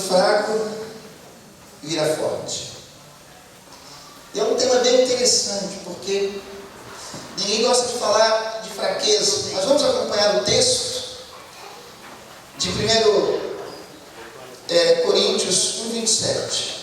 fraco vira forte. E é um tema bem interessante, porque ninguém gosta de falar de fraqueza. Nós vamos acompanhar o texto de 1 Coríntios 1:27.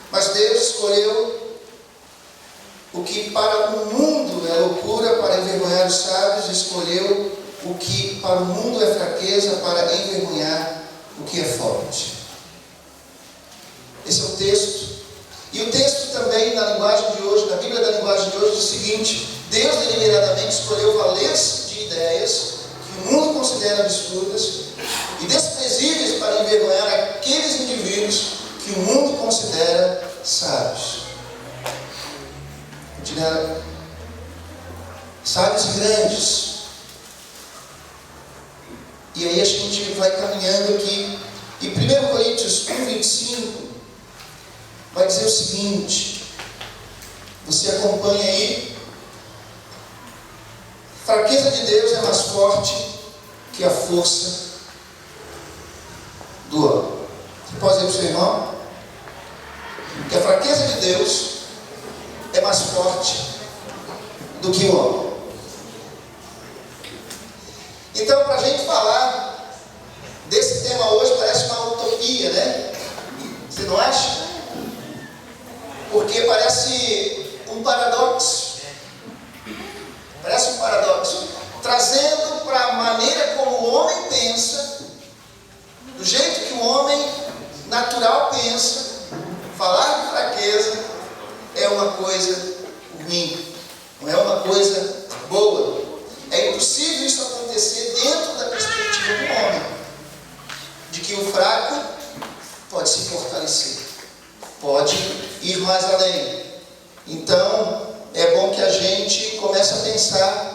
Mas Deus escolheu o que para o mundo é loucura para envergonhar os sábios, escolheu o que para o mundo é fraqueza para envergonhar o que é forte. Esse é o texto. E o texto também, na linguagem de hoje, na Bíblia da linguagem de hoje, diz o seguinte: Deus deliberadamente escolheu valentes de ideias que o mundo considera absurdas e desprezíveis para envergonhar aqueles indivíduos que o mundo considera sábios. Considera sábios e grandes. E aí a gente vai caminhando aqui. Em 1 Coríntios 1:25 vai dizer o seguinte, você acompanha aí: fraqueza de Deus é mais forte que a força do homem. Você pode dizer para o seu irmão que a fraqueza de Deus é mais forte do que o homem. Então, para a gente falar desse tema hoje, parece uma utopia, né? Você não acha? Porque parece um paradoxo. Parece um paradoxo. Trazendo para a maneira como o homem pensa, do jeito que o homem natural pensa, falar de fraqueza é uma coisa ruim, não é uma coisa boa. É impossível isso acontecer dentro da perspectiva do homem, de que o fraco pode se fortalecer, pode ir mais além. Então, é bom que a gente comece a pensar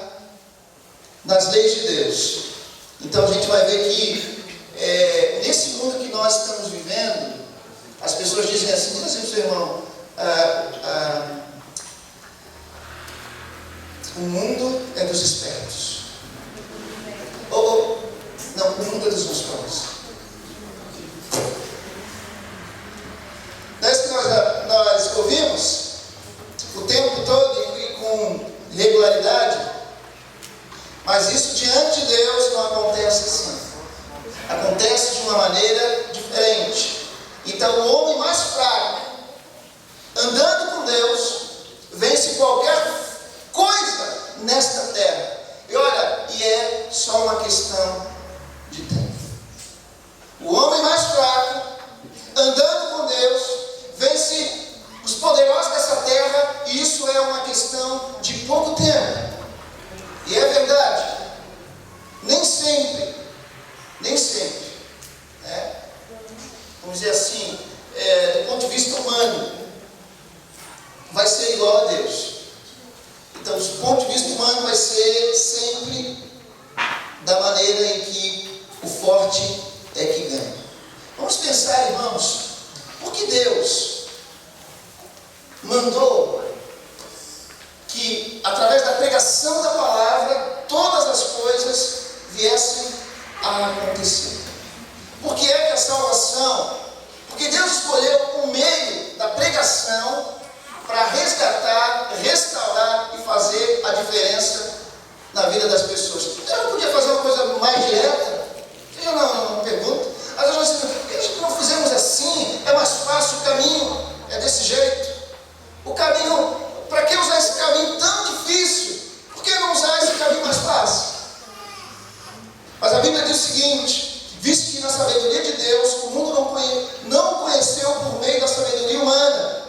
nas leis de Deus. Então, a gente vai ver que nesse mundo que nós estamos vivendo, as pessoas dizem assim, diz assim para o seu irmão, o mundo é dos espertos. Não, o mundo é dos monstruosos. Não é isso que nós ouvimos o tempo todo e com regularidade, mas isso diante de Deus não acontece assim. Acontece de uma maneira diferente. Então o homem mais fraco, andando com Deus, vence qualquer coisa nesta terra. E olha, e é só uma questão de tempo. O homem mais fraco, andando com Deus, vence os poderosos dessa terra, e isso é uma questão de pouco tempo. E é verdade. Nem sempre, né? Vamos dizer assim, do ponto de vista humano, vai ser igual a Deus. Então, do ponto de vista humano, vai ser sempre da maneira em que o forte é que ganha. Vamos pensar, irmãos, por que Deus mandou que, através da pregação da palavra, todas as coisas viessem a acontecer? Por que é que a salvação? Porque Deus escolheu o meio da pregação para resgatar, restaurar e fazer a diferença na vida das pessoas. Eu não podia fazer uma coisa mais direta? Eu não pergunto. Às vezes nós dizemos, por que não fizemos assim? É mais fácil, o caminho é desse jeito. O caminho, para que usar esse caminho tão difícil? Por que não usar esse caminho mais fácil? Mas a Bíblia diz o seguinte: visto que na sabedoria de Deus o mundo não conheceu por meio da sabedoria humana,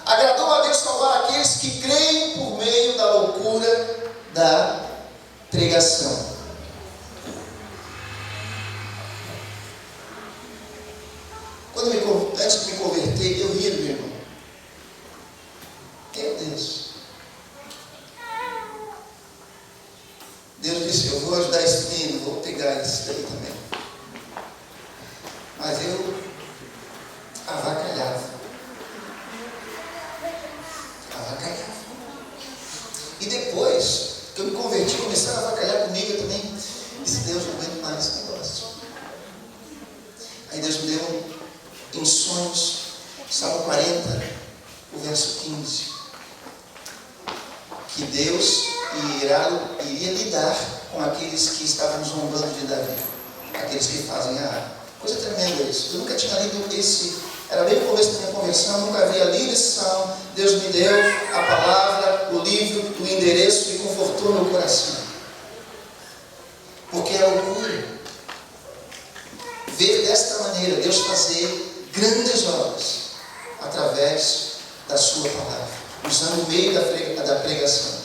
agradou a Deus salvar aqueles que creem por meio da loucura da pregação. Antes de me converter, eu ria do meu irmão. Meu Deus. Deus disse, eu vou ajudar esse menino, vou pegar esse diálogo iria lidar com aqueles que estavam zombando de Davi, aqueles que fazem a arma. Coisa tremenda isso. Eu nunca tinha lido era bem o começo da minha conversão, nunca havia lido esse salmo. Deus me deu a palavra, o livro, o endereço e confortou meu coração. Porque é loucura ver desta maneira Deus fazer grandes obras através da sua palavra, usando o meio da pregação.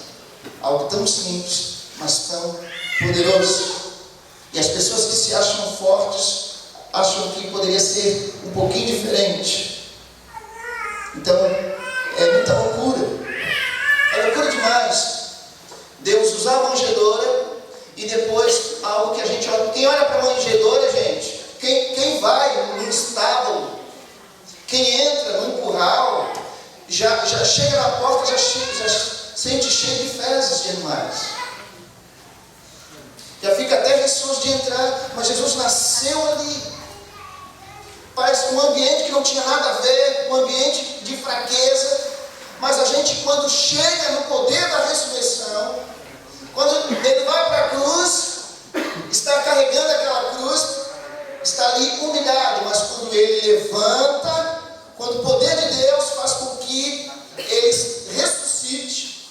Algo tão simples, mas tão poderoso. E as pessoas que se acham fortes acham que poderia ser um pouquinho diferente. Então, é muita loucura. É loucura demais. Deus usar a manjedoura e depois algo que a gente olha. Quem olha para a manjedoura, gente, quem vai num estábulo, quem entra num curral, já chega na porta, já sente cheio de fezes de animais. Já fica até receoso de entrar, mas Jesus nasceu ali. Parece um ambiente que não tinha nada a ver, um ambiente de fraqueza. Mas a gente, quando chega no poder da ressurreição, quando ele vai para a cruz, está carregando aquela cruz, está ali humilhado, mas quando ele levanta, quando o poder de Deus faz com que ele ressuscite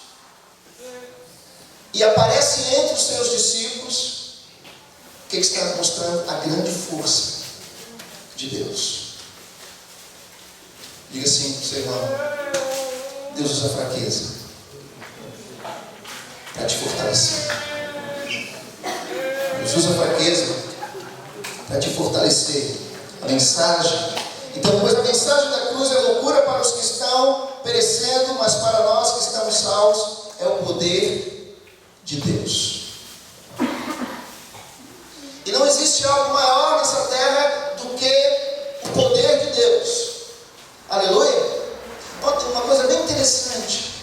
e aparece entre os seus discípulos, o que está mostrando? A grande força de Deus. Diga assim para o seu irmão: Deus usa a fraqueza para te fortalecer. Deus usa a fraqueza para te fortalecer. A mensagem. Então, pois a mensagem da cruz é loucura para os que estão perecendo, mas para nós que estamos salvos é o poder de Deus. E não existe algo maior nessa terra do que o poder de Deus. Aleluia. Uma coisa bem interessante.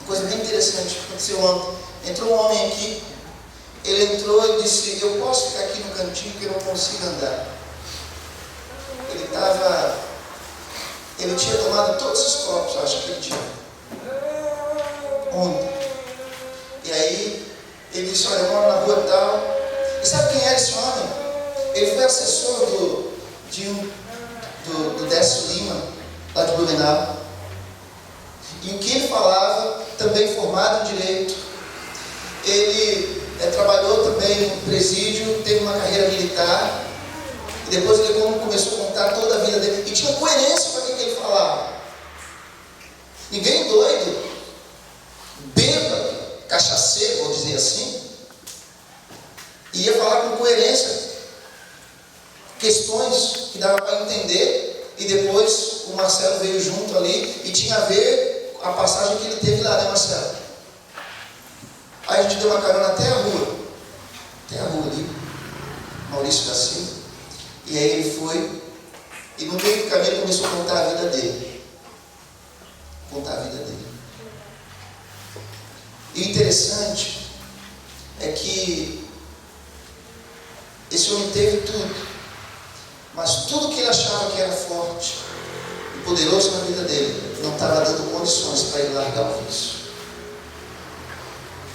Uma coisa bem interessante que aconteceu ontem. Entrou um homem aqui. Ele entrou e disse: eu posso ficar aqui no cantinho porque eu não consigo andar. Ele tinha tomado todos os copos, acho que ele tinha. Ontem. E aí ele disse: olha, eu moro na rua tal. E sabe quem era esse homem? Ele foi assessor do Décio Lima, lá de Blumenau. E o que ele falava, também formado em Direito, ele trabalhou também no presídio, teve uma carreira militar, e depois ele começou a contar toda a vida dele, e tinha coerência para o que ele falava. Ninguém doido, bêbado, cachaceiro, vou dizer assim, ia falar com coerência questões que dava para entender. E depois o Marcelo veio junto ali e tinha a ver a passagem que ele teve lá, né, Marcelo? Aí a gente deu uma carona até a rua ali, Maurício da Silva. E aí ele foi, e no meio do caminho ele começou a contar a vida dele. E o interessante é que esse homem teve tudo, mas tudo que ele achava que era forte e poderoso na vida dele não estava dando condições para ele largar o vício.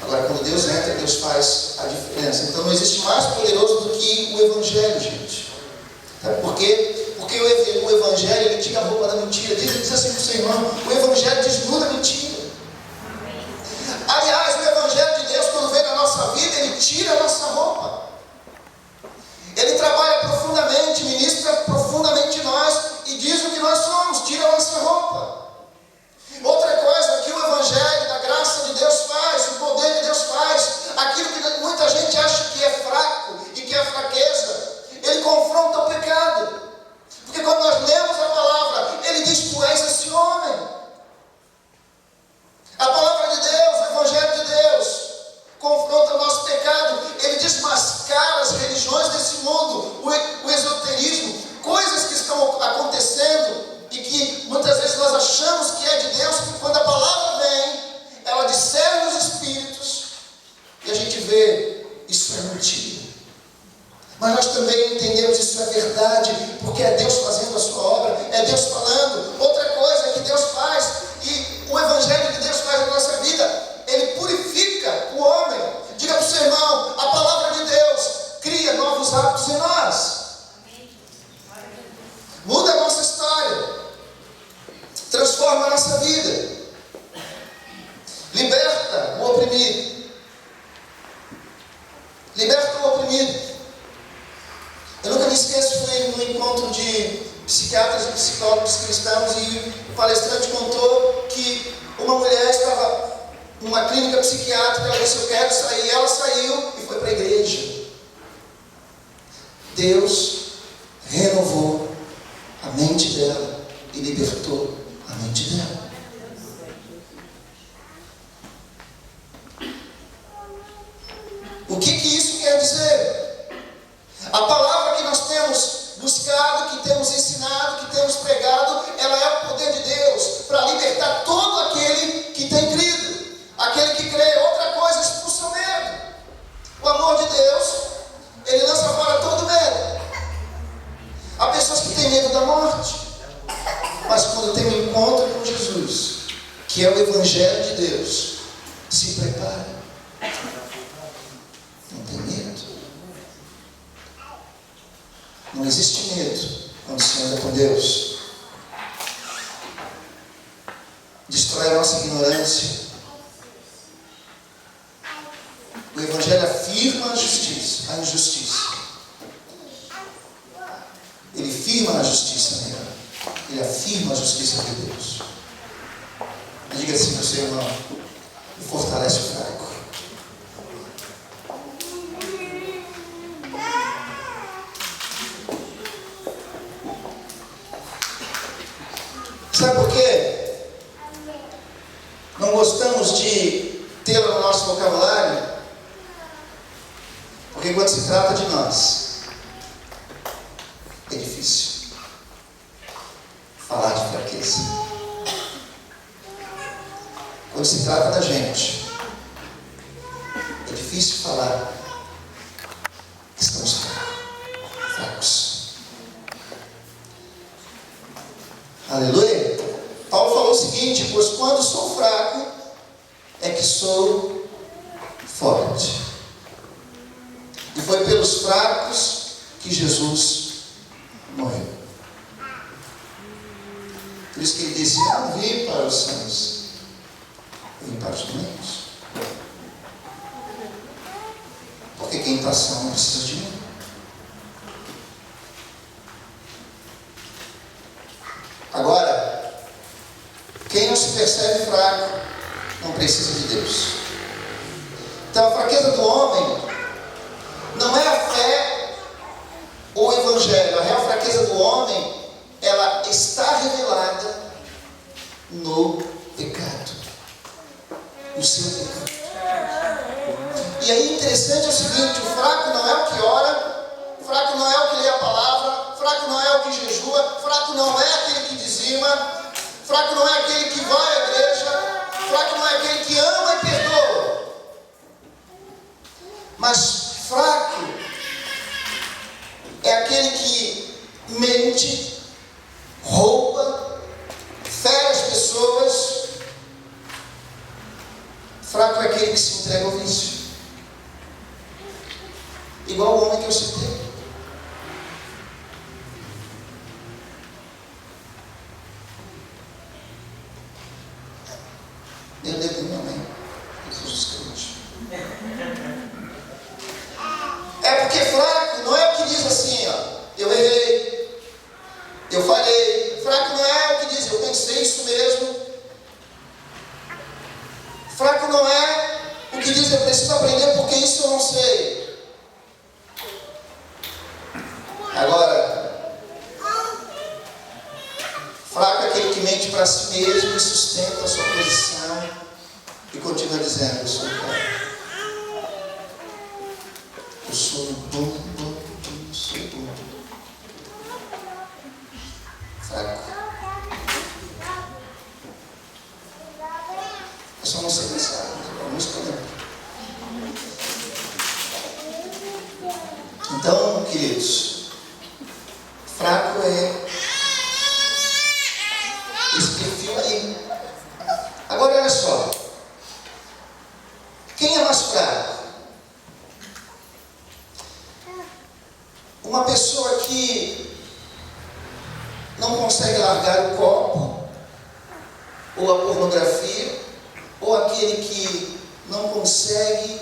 Agora, quando Deus entra, Deus faz a diferença. Então não existe mais poderoso do que o Evangelho, gente. Sabe por quê? Porque o Evangelho, ele tira a roupa da mentira. Diz assim para o seu irmão: o Evangelho desnuda a mentira. Aliás, o Evangelho de Deus, quando vem na nossa vida, ele tira a nossa roupa. Ele trabalha profundamente, ministra profundamente em nós e diz o que nós somos, tira a nossa roupa. Outra coisa que o Evangelho da graça de Deus faz, o poder de Deus faz, aquilo que muita gente acha que é fraco e que é fraqueza, ele confronta o pecado. Porque quando nós lemos a palavra, ele diz: tu és esse homem. A palavra de Deus, o Evangelho de Deus, confronta o nosso pecado. Ele desmascara as religiões desse mundo, o esoterismo, coisas que estão acontecendo e que muitas vezes nós achamos que é de Deus. Quando a palavra vem, ela discerne os espíritos e a gente vê: isso é mentira. Mas nós também entendemos: isso é verdade, porque é Deus fazendo a sua obra, é Deus falando. Outra coisa que Deus faz, e o Evangelho que Deus faz na nossa vida, ele purifica Liberta o oprimido. Eu nunca me esqueço, fui num encontro de psiquiatras e psicólogos cristãos e o palestrante contou que uma mulher estava numa clínica psiquiátrica, ela disse: eu quero sair, ela saiu e foi para a igreja. Deus renovou a mente dela e libertou a mente dela. O que isso quer dizer? A palavra que nós temos buscado, que temos ensinado, que temos pregado, ela é o poder de Deus para libertar todo aquele que tem crido, aquele que crê. Outra coisa, expulsa o medo. O amor de Deus, ele lança fora todo medo. Há pessoas que têm medo da morte, mas quando tem um encontro com Jesus, que é o Evangelho de Deus, se prepara. Não tem medo. Não existe medo quando se anda com Deus. Destrói a nossa ignorância. O Evangelho afirma a justiça, a injustiça. Ele firma a justiça nela. Ele afirma a justiça de Deus. Diga assim para o seu irmão: e fortalece o fraco. Sabe por quê? Não gostamos de tê-la no nosso vocabulário? Porque quando se trata de nós, é difícil falar de fraqueza. Quando se trata da gente, é difícil falar que estamos fracos. Aleluia. Paulo falou o seguinte: pois quando sou fraco, é que sou forte. E foi pelos fracos que Jesus morreu. Por isso que ele disse: eu não vim para os sãos, eu vim para os doentes. Porque quem está são não precisa de mim. Agora, quem não se percebe fraco, não precisa de Deus. Então a fraqueza do homem não é a fé ou o Evangelho. A real fraqueza do homem, ela está revelada no pecado, no seu pecado. E aí interessante é o seguinte: o fraco não é o que ora, o fraco não é o que lê a palavra, o fraco não é o que jejua, o fraco não é aquele que dizima, o fraco não é aquele que vai à igreja, o fraco não é aquele que ama e perdoa. Mas fraco é aquele que mente, rouba, fere as pessoas. Fraco é aquele que se entrega ao vício, igual o homem que eu citei. Eu devo minha mãe, Jesus Cristo. É porque fraco não é o que diz assim, ó, eu errei, eu falhei. Fraco não é o que diz, eu pensei isso mesmo. Fraco não é o que diz, eu preciso aprender porque isso eu não sei. Agora, fraco é aquele que mente para si mesmo e sustenta a sua posição e continua dizendo: eu sou o cara. Eu sou bom, eu sou bom. Fraco. Eu só não sei pensar, a música lembra. Então, queridos, fraco é esse perfil aí. Agora olha só, quem é mais fraco? Uma pessoa que não consegue largar o copo, ou a pornografia, ou aquele que não consegue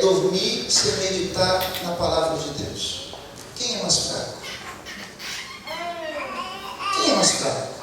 dormir sem meditar na palavra de Deus? Quem é mais fraco? Quem é mais fraco?